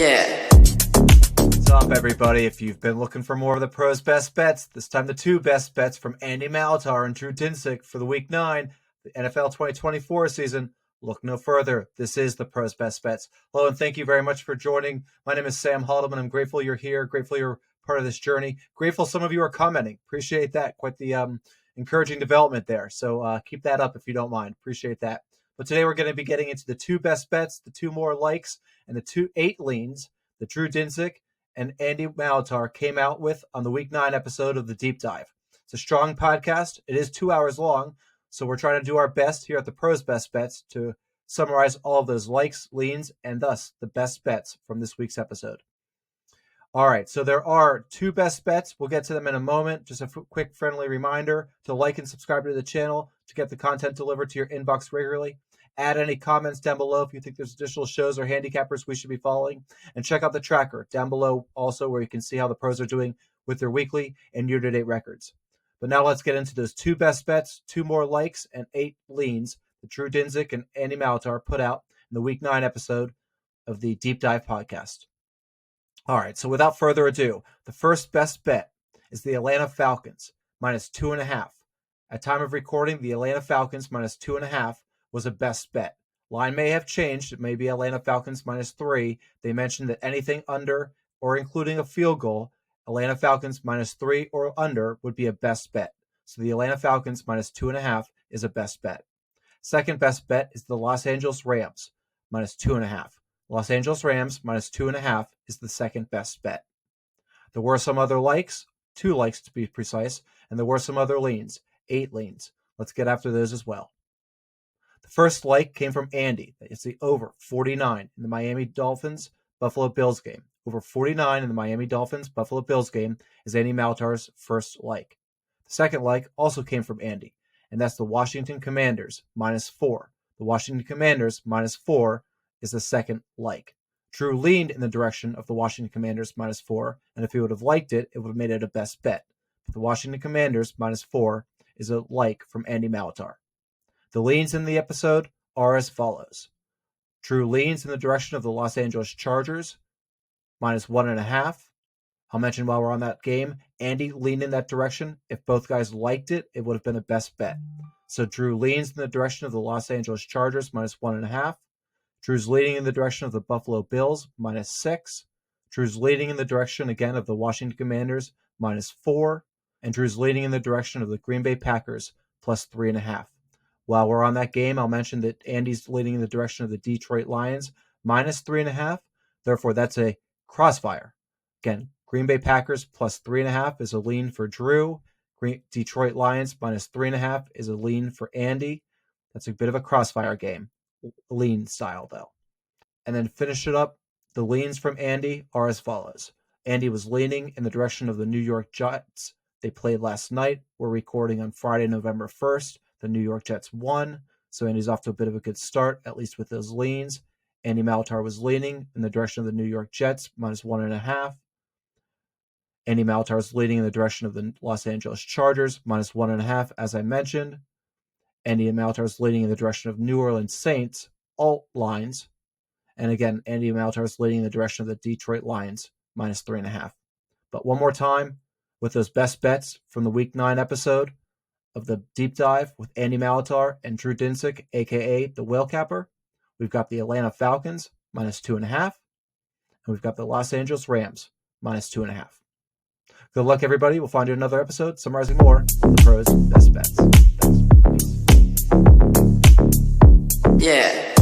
Yeah. What's up, everybody? If you've been looking for more of the pros' best bets, this time the two best bets from Andy Molitor and Drew Dinsick for the Week 9, the NFL 2024 season. Look no further. This is the pros' best bets. Hello, and thank you very much for joining. My name is Sam Haldeman. I'm grateful you're here. Grateful you're part of this journey. Grateful some of you are commenting. Appreciate that. Quite the encouraging development there. So keep that up if you don't mind. Appreciate that. But today we're going to be getting into the two best bets, the two more likes, and the 8 leans that Drew Dinsick and Andy Molitor came out with on the Week 9 episode of the Deep Dive. It's a strong podcast. It is 2 hours long, so we're trying to do our best here at the Pros Best Bets to summarize all of those likes, leans, and thus the best bets from this week's episode. All right, so there are two best bets. We'll get to them in a moment. Just a quick friendly reminder to like and subscribe to the channel to get the content delivered to your inbox regularly. Add any comments down below if you think there's additional shows or handicappers we should be following. And check out the tracker down below also, where you can see how the pros are doing with their weekly and year-to-date records. But now let's get into those two best bets, 2 more likes, and 8 leans that Drew Dinsick and Andy Molitor put out in the Week 9 episode of the Deep Dive podcast. All right, so without further ado, the first best bet is the Atlanta Falcons, minus 2.5. At time of recording, the Atlanta Falcons minus 2.5 was a best bet. Line may have changed. It may be Atlanta Falcons minus 3. They mentioned that anything under or including a field goal, Atlanta Falcons minus 3 or under would be a best bet. So the Atlanta Falcons minus 2.5 is a best bet. Second best bet is the Los Angeles Rams minus 2.5. Los Angeles Rams minus 2.5 is the second best bet. There were some other likes, 2 likes to be precise, and there were some other leans, 8 leans. Let's get after those as well. The first like came from Andy. It's the over 49 in the Miami Dolphins-Buffalo Bills game. Over 49 in the Miami Dolphins-Buffalo Bills game is Andy Molitor's first like. The second like also came from Andy, and that's the Washington Commanders minus 4. The Washington Commanders minus 4 is the second like. Drew leaned in the direction of the Washington Commanders minus 4, and if he would have liked it, it would have made it a best bet. But the Washington Commanders minus 4 is a like from Andy Molitor. The leans in the episode are as follows. Drew leans in the direction of the Los Angeles Chargers, minus 1.5. I'll mention while we're on that game, Andy leaned in that direction. If both guys liked it, it would have been a best bet. So Drew leans in the direction of the Los Angeles Chargers, minus 1.5. Drew's leading in the direction of the Buffalo Bills, minus 6. Drew's leading in the direction, again, of the Washington Commanders, minus 4. And Drew's leading in the direction of the Green Bay Packers, plus 3.5. While we're on that game, I'll mention that Andy's leading in the direction of the Detroit Lions, minus 3.5. Therefore, that's a crossfire. Again, Green Bay Packers plus 3.5 is a lean for Drew. Detroit Lions minus 3.5 is a lean for Andy. That's a bit of a crossfire game. Lean style, though. And then finish it up, the leans from Andy are as follows. Andy was leaning in the direction of the New York Jets. They played last night. We're recording on Friday, November 1st. The New York Jets won, so Andy's off to a bit of a good start, at least with those leans. Andy Molitor was leaning in the direction of the New York Jets, minus 1.5. Andy Molitor was leaning in the direction of the Los Angeles Chargers, minus 1.5, as I mentioned. Andy Molitor was leaning in the direction of New Orleans Saints, alt lines. And again, Andy Molitor was leaning in the direction of the Detroit Lions, minus 3.5. But one more time, with those best bets from the Week 9 episode of the Deep Dive with Andy Molitor and Drew Dinsick, a.k.a. the Whale Capper, we've got the Atlanta Falcons, minus 2.5. And we've got the Los Angeles Rams, minus 2.5. Good luck, everybody. We'll find you another episode summarizing more of the pros' best bets. Thanks. Peace. Yeah.